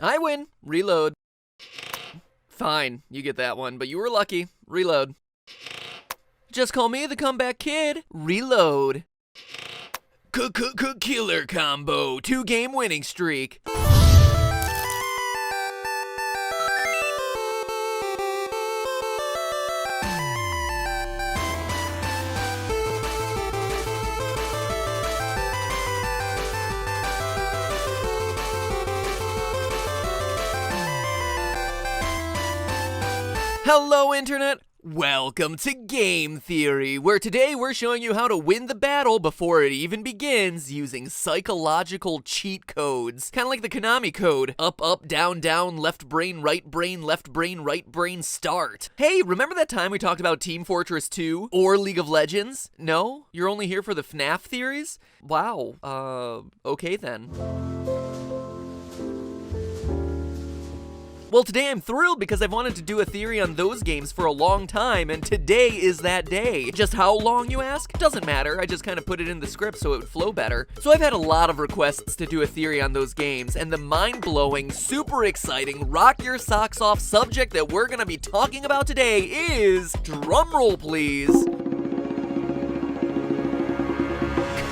I win. Reload. Fine, you get that one, but you were lucky. Reload. Just call me the comeback kid. Reload. Killer combo. 2-game winning streak. Hello, Internet! Welcome to Game Theory, where today we're showing you how to win the battle before it even begins using psychological cheat codes. Kind of like the Konami code. Up, up, down, down, left brain, right brain, start. Hey, remember that time we talked about Team Fortress 2 or League of Legends? No? You're only here for the FNAF theories? Wow. Okay then. Well, today I'm thrilled because I've wanted to do a theory on those games for a long time, and today is that day. Just how long, you ask? Doesn't matter, I just kind of put it in the script so it would flow better. So I've had a lot of requests to do a theory on those games, and the mind-blowing, super exciting, rock your socks off subject that we're gonna be talking about today is, drumroll please,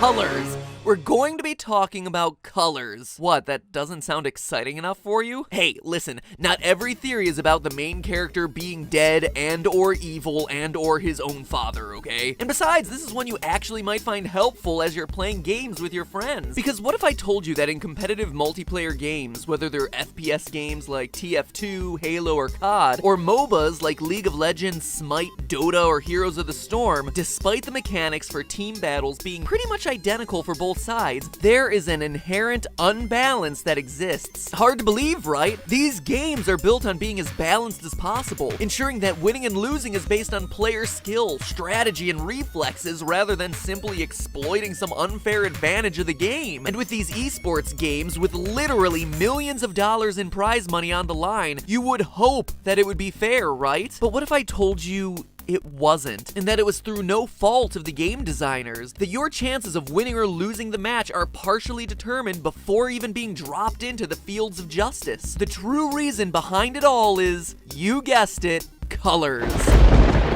colors. We're going to be talking about colors. What, that doesn't sound exciting enough for you? Hey, listen, not every theory is about the main character being dead and or evil and or his own father, okay? And besides, this is one you actually might find helpful as you're playing games with your friends. Because what if I told you that in competitive multiplayer games, whether they're FPS games like TF2, Halo, or COD, or MOBAs like League of Legends, Smite, Dota, or Heroes of the Storm, despite the mechanics for team battles being pretty much identical for both sides, there is an inherent unbalance that exists. Hard to believe, right? These games are built on being as balanced as possible, ensuring that winning and losing is based on player skill, strategy, and reflexes rather than simply exploiting some unfair advantage of the game. And with these esports games, with literally millions of dollars in prize money on the line, you would hope that it would be fair, right? But what if I told you it wasn't, and that it was through no fault of the game designers, that your chances of winning or losing the match are partially determined before even being dropped into the fields of justice? The true reason behind it all is, you guessed it, colors.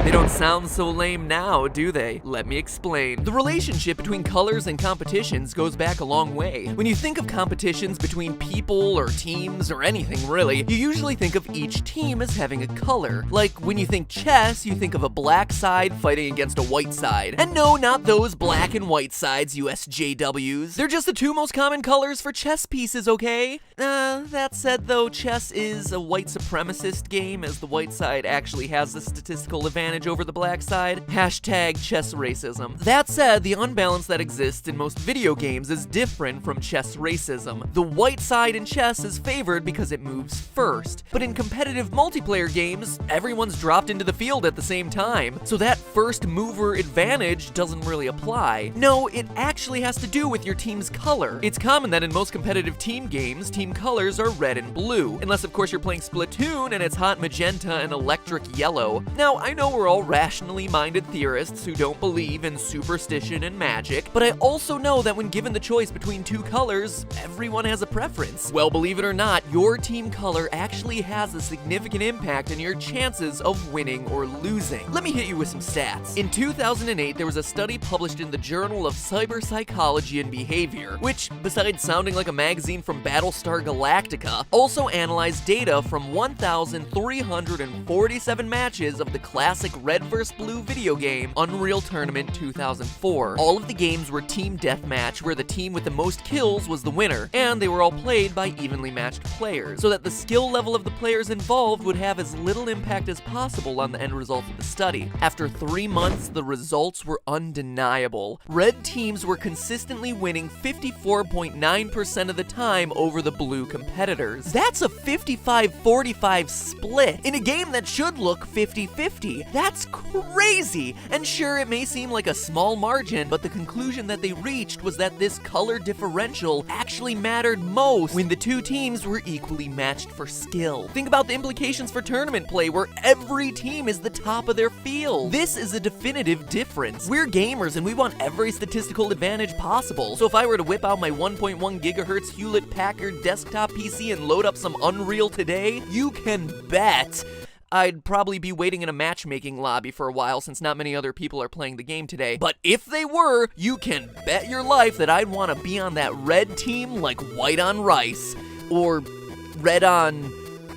They don't sound so lame now, do they? Let me explain. The relationship between colors and competitions goes back a long way. When you think of competitions between people or teams or anything really, you usually think of each team as having a color. Like when you think chess, you think of a black side fighting against a white side. And no, not those black and white sides, you SJWs. They're just the two most common colors for chess pieces, okay? That said though, chess is a white supremacist game, as the white side actually has the statistical advantage over the black side. Hashtag chess racism. That said, the unbalance that exists in most video games is different from chess racism. The white side in chess is favored because it moves first, but in competitive multiplayer games, everyone's dropped into the field at the same time, so that first mover advantage doesn't really apply. No, it actually has to do with your team's color. It's common that in most competitive team games, team colors are red and blue, unless of course you're playing Splatoon and it's hot magenta and electric yellow. Now, I know we're all rationally minded theorists who don't believe in superstition and magic, but I also know that when given the choice between two colors, everyone has a preference. Well, believe it or not, your team color actually has a significant impact on your chances of winning or losing. Let me hit you with some stats. In 2008, there was a study published in the Journal of Cyber Psychology and Behavior, which, besides sounding like a magazine from Battlestar Galactica, also analyzed data from 1,347 matches of the classic Red vs. Blue video game, Unreal Tournament 2004. All of the games were team deathmatch, where the team with the most kills was the winner, and they were all played by evenly matched players, so that the skill level of the players involved would have as little impact as possible on the end result of the study. After 3 months, the results were undeniable. Red teams were consistently winning 54.9% of the time over the blue competitors. That's a 55-45 split in a game that should look 50-50. That's crazy! And sure, it may seem like a small margin, but the conclusion that they reached was that this color differential actually mattered most when the two teams were equally matched for skill. Think about the implications for tournament play, where every team is the top of their field. This is a definitive difference. We're gamers and we want every statistical advantage possible. So if I were to whip out my 1.1 gigahertz Hewlett-Packard desktop PC and load up some Unreal today, you can bet I'd probably be waiting in a matchmaking lobby for a while since not many other people are playing the game today. But if they were, you can bet your life that I'd want to be on that red team like white on rice, or red on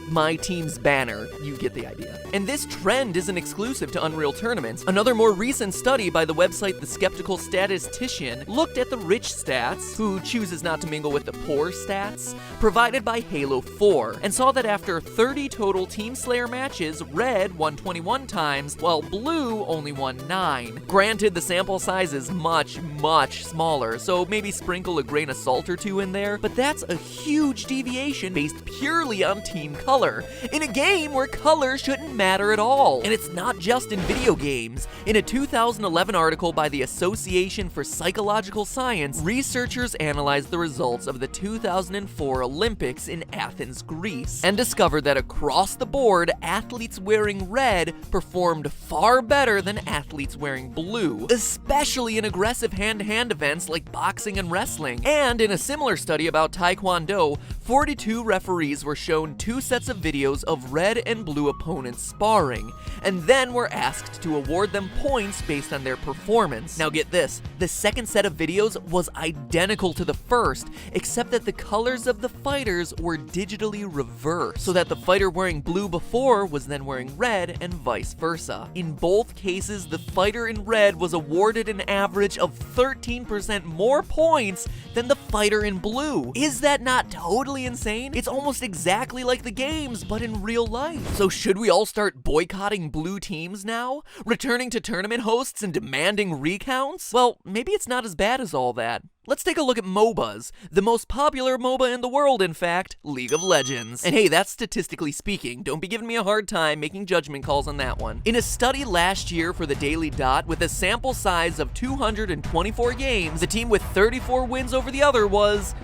my team's banner. You get the idea. And this trend isn't exclusive to Unreal tournaments. Another more recent study by the website The Skeptical Statistician looked at the rich stats, who chooses not to mingle with the poor stats, provided by Halo 4, and saw that after 30 total Team Slayer matches, Red won 21 times, while Blue only won 9. Granted, the sample size is much, much smaller, so maybe sprinkle a grain of salt or two in there, but that's a huge deviation based purely on team color, in a game where color shouldn't matter at all. And it's not just in video games. In a 2011 article by the Association for Psychological Science, researchers analyzed the results of the 2004 Olympics in Athens, Greece, and discovered that across the board, athletes wearing red performed far better than athletes wearing blue, especially in aggressive hand-to-hand events like boxing and wrestling. And in a similar study about Taekwondo, 42 referees were shown 2 sets of videos of red and blue opponents sparring, and then were asked to award them points based on their performance. Now get this, the second set of videos was identical to the first, except that the colors of the fighters were digitally reversed, so that the fighter wearing blue before was then wearing red and vice versa. In both cases, the fighter in red was awarded an average of 13% more points than the fighter in blue. Is that not totally insane? It's almost exactly like the games, but in real life. So should we all start boycotting blue teams now? Returning to tournament hosts and demanding recounts? Well, maybe it's not as bad as all that. Let's take a look at MOBAs. The most popular MOBA in the world, in fact, League of Legends. And hey, that's statistically speaking. Don't be giving me a hard time making judgment calls on that one. In a study last year for the Daily Dot with a sample size of 224 games, the team with 34 wins over the other was...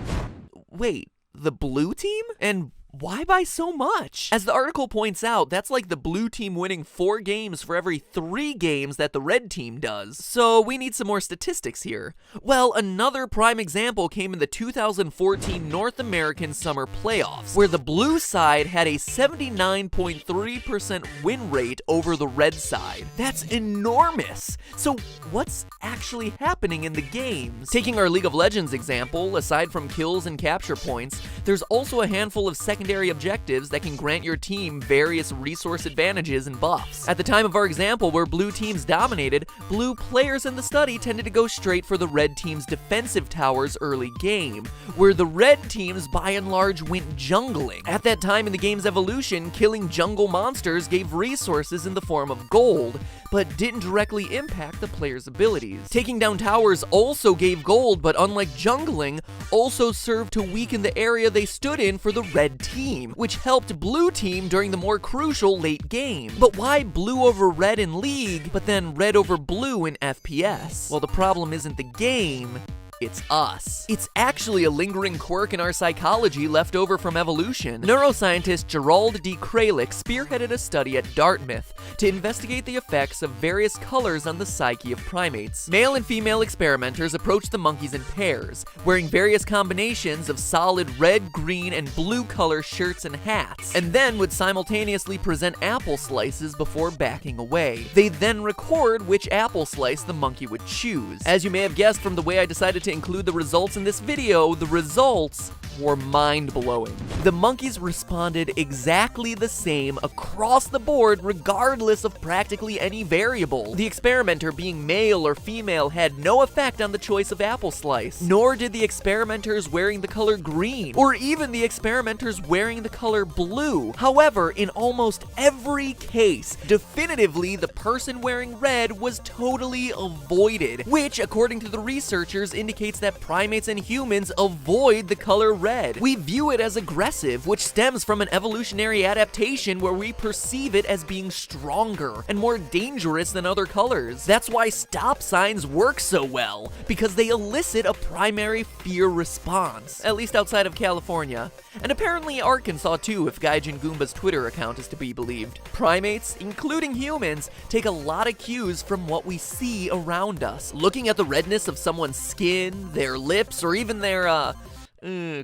wait, the blue team? And why by so much? As the article points out, that's like the blue team winning 4 games for every 3 games that the red team does. So we need some more statistics here. Well, another prime example came in the 2014 North American Summer Playoffs, where the blue side had a 79.3% win rate over the red side. That's enormous! So what's actually happening in the games? Taking our League of Legends example, aside from kills and capture points, there's also a handful of secondary objectives that can grant your team various resource advantages and buffs. At the time of our example, where blue teams dominated, blue players in the study tended to go straight for the red team's defensive towers early game, where the red teams by and large went jungling. At that time in the game's evolution, killing jungle monsters gave resources in the form of gold, but didn't directly impact the player's abilities. Taking down towers also gave gold, but unlike jungling, also served to weaken the area they stood in for the red team, which helped blue team during the more crucial late game. But why blue over red in League, but then red over blue in FPS? Well, the problem isn't the game, it's us. It's actually a lingering quirk in our psychology left over from evolution. Neuroscientist Gerald D. Kralik spearheaded a study at Dartmouth to investigate the effects of various colors on the psyche of primates. Male and female experimenters approached the monkeys in pairs, wearing various combinations of solid red, green, and blue color shirts and hats, and then would simultaneously present apple slices before backing away. They'd then record which apple slice the monkey would choose. As you may have guessed from the way I decided to include the results in this video, the results were mind-blowing. The monkeys responded exactly the same across the board regardless of practically any variable. The experimenter being male or female had no effect on the choice of apple slice, nor did the experimenters wearing the color green, or even the experimenters wearing the color blue. However, in almost every case, definitively the person wearing red was totally avoided, which, according to the researchers, indicates that primates and humans avoid the color red. We view it as aggressive, which stems from an evolutionary adaptation where we perceive it as being stronger and more dangerous than other colors. That's why stop signs work so well, because they elicit a primary fear response, at least outside of California. And apparently Arkansas too, if Gaijin Goomba's Twitter account is to be believed. Primates, including humans, take a lot of cues from what we see around us. Looking at the redness of someone's skin, their lips, or even their,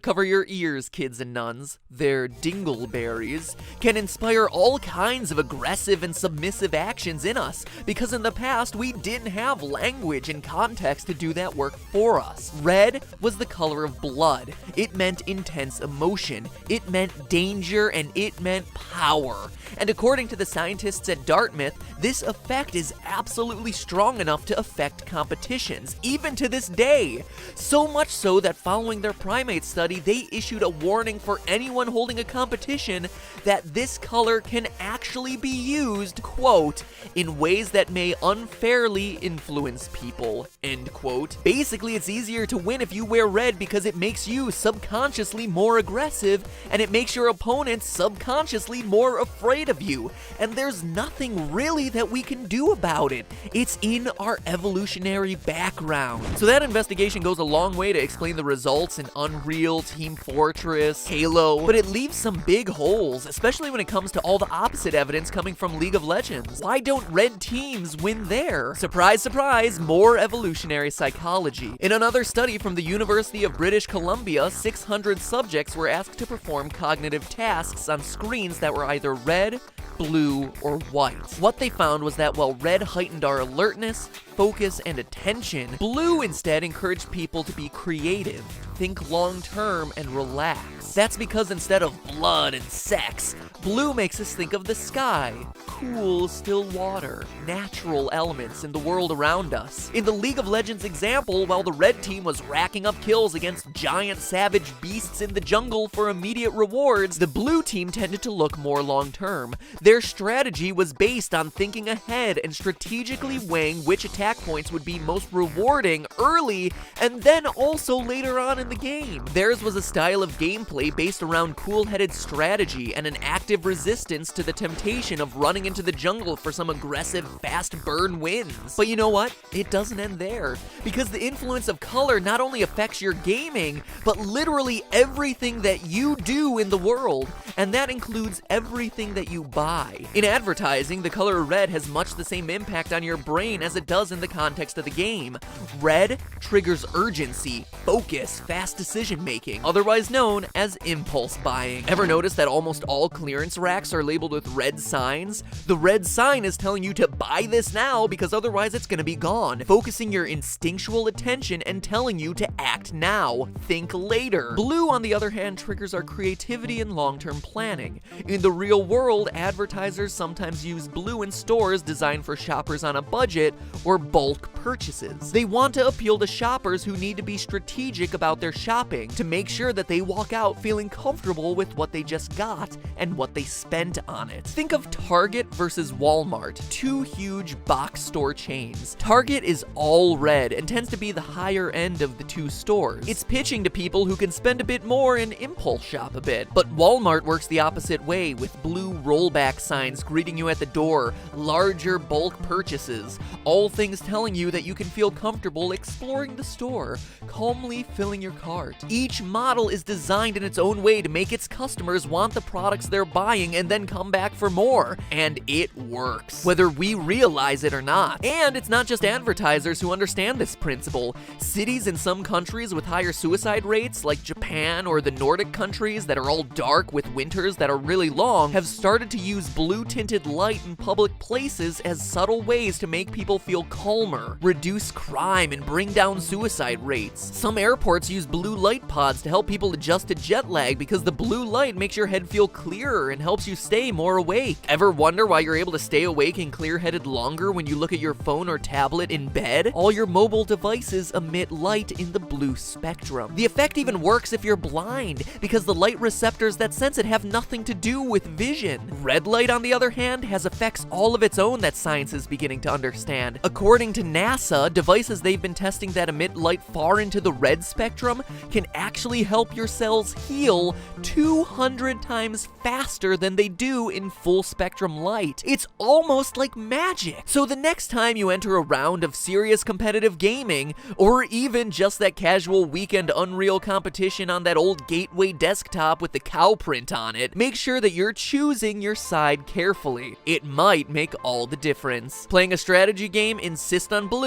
cover your ears, kids and nuns. Their dingleberries can inspire all kinds of aggressive and submissive actions in us, because in the past we didn't have language and context to do that work for us. Red was the color of blood. It meant intense emotion, it meant danger, and it meant power. And according to the scientists at Dartmouth, this effect is absolutely strong enough to affect competitions, even to this day. So much so that following their primate study, they issued a warning for anyone holding a competition that this color can actually be used, quote, in ways that may unfairly influence people, end quote. Basically, it's easier to win if you wear red because it makes you subconsciously more aggressive, and it makes your opponents subconsciously more afraid of you. And there's nothing really that we can do about it. It's in our evolutionary background. So that investigation goes a long way to explain the results in Unreal, Team Fortress, Halo, but it leaves some big holes, especially when it comes to all the opposite evidence coming from League of Legends. Why don't red teams win there? Surprise, surprise, more evolutionary psychology. In another study from the University of British Columbia, 600 subjects were asked to perform cognitive tasks on screens that were either red, blue, or white. What they found was that while red heightened our alertness, focus, and attention, blue instead encouraged people to be creative, think long-term, and relax. That's because instead of blood and sex, blue makes us think of the sky, cool, still water, natural elements in the world around us. In the League of Legends example, while the red team was racking up kills against giant savage beasts in the jungle for immediate rewards, the blue team tended to look more long-term. Their strategy was based on thinking ahead and strategically weighing which attack points would be most rewarding early and then also later on in the game. Theirs was a style of gameplay based around cool-headed strategy and an active resistance to the temptation of running into the jungle for some aggressive fast burn wins. But you know what? It doesn't end there, because the influence of color not only affects your gaming, but literally everything that you do in the world, and that includes everything that you buy. In advertising, the color red has much the same impact on your brain as it does in the context of the game. Red triggers urgency, focus, fast decision making, otherwise known as impulse buying. Ever notice that almost all clearance racks are labeled with red signs? The red sign is telling you to buy this now because otherwise it's gonna be gone, focusing your instinctual attention and telling you to act now, think later. Blue, on the other hand, triggers our creativity and long-term planning. In the real world, advertisers sometimes use blue in stores designed for shoppers on a budget or bulk purchases. They want to appeal to shoppers who need to be strategic about their shopping to make sure that they walk out feeling comfortable with what they just got and what they spent on it. Think of Target versus Walmart, two huge box store chains. Target is all red and tends to be the higher end of the two stores. It's pitching to people who can spend a bit more and impulse shop a bit. But Walmart works the opposite way, with blue rollback signs greeting you at the door, larger bulk purchases, all things telling you that you can feel comfortable exploring the store, calmly filling your cart. Each model is designed in its own way to make its customers want the products they're buying and then come back for more. And it works, whether we realize it or not. And it's not just advertisers who understand this principle. Cities in some countries with higher suicide rates, like Japan or the Nordic countries that are all dark with winters that are really long, have started to use blue-tinted light in public places as subtle ways to make people feel calmer, reduce crime, and bring down suicide rates. Some airports use blue light pods to help people adjust to jet lag because the blue light makes your head feel clearer and helps you stay more awake. Ever wonder why you're able to stay awake and clear-headed longer when you look at your phone or tablet in bed? All your mobile devices emit light in the blue spectrum. The effect even works if you're blind, because the light receptors that sense it have nothing to do with vision. Red light, on the other hand, has effects all of its own that science is beginning to understand. According to NASA, NASA, devices they've been testing that emit light far into the red spectrum can actually help your cells heal 200 times faster than they do in full spectrum light. It's almost like magic. So the next time you enter a round of serious competitive gaming, or even just that casual weekend Unreal competition on that old Gateway desktop with the cow print on it, make sure that you're choosing your side carefully. It might make all the difference. Playing a strategy game, insist on blue.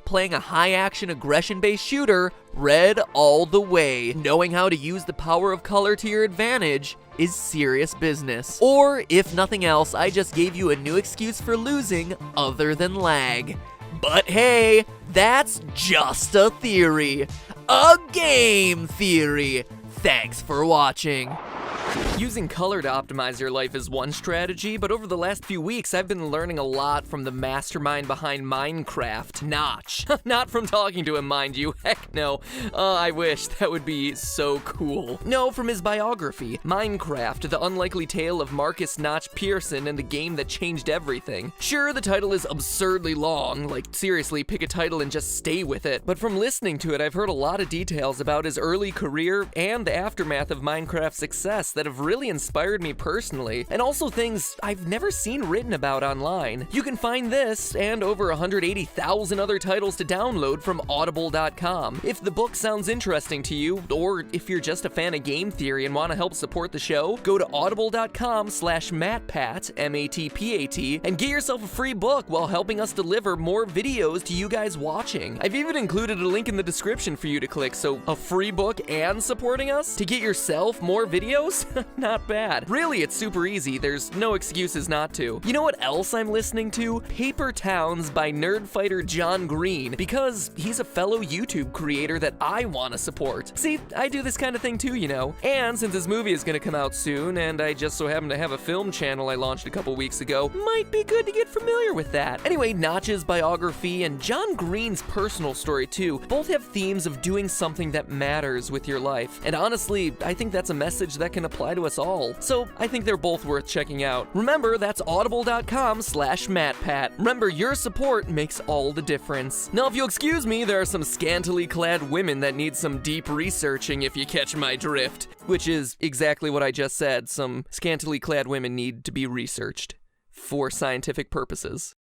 Playing a high-action, aggression-based shooter, red all the way. Knowing how to use the power of color to your advantage is serious business. Or, if nothing else, I just gave you a new excuse for losing other than lag. But hey, that's just a theory. A game theory. Thanks for watching. Using color to optimize your life is one strategy, but over the last few weeks, I've been learning a lot from the mastermind behind Minecraft, Notch. Not from talking to him, mind you. Heck no. I wish. That would be so cool. No, from his biography, Minecraft, the unlikely tale of Marcus Notch Pearson and the game that changed everything. Sure, the title is absurdly long, like seriously, pick a title and just stay with it. But from listening to it, I've heard a lot of details about his early career and the aftermath of Minecraft's success that have really inspired me personally, and also things I've never seen written about online. You can find this and over 180,000 other titles to download from audible.com. If the book sounds interesting to you, or if you're just a fan of game theory and want to help support the show, go to audible.com/MatPat, M-A-T-P-A-T, and get yourself a free book while helping us deliver more videos to you guys watching. I've even included a link in the description for you to click, so a free book and supporting us to get yourself more videos? Not bad. Really, it's super easy. There's no excuses not to. You know what else I'm listening to? Paper Towns by Nerdfighter John Green, because he's a fellow YouTube creator that I want to support. See, I do this kind of thing too, you know. And since his movie is going to come out soon, and I just so happen to have a film channel I launched a couple weeks ago, might be good to get familiar with that. Anyway, Notch's biography and John Green's personal story too, both have themes of doing something that matters with your life. And honestly, I think that's a message that can apply to us all. So I think they're both worth checking out. Remember, that's audible.com/MatPat. Remember, your support makes all the difference. Now, if you'll excuse me, there are some scantily clad women that need some deep researching, if you catch my drift. Which is exactly what I just said. Some scantily clad women need to be researched for scientific purposes.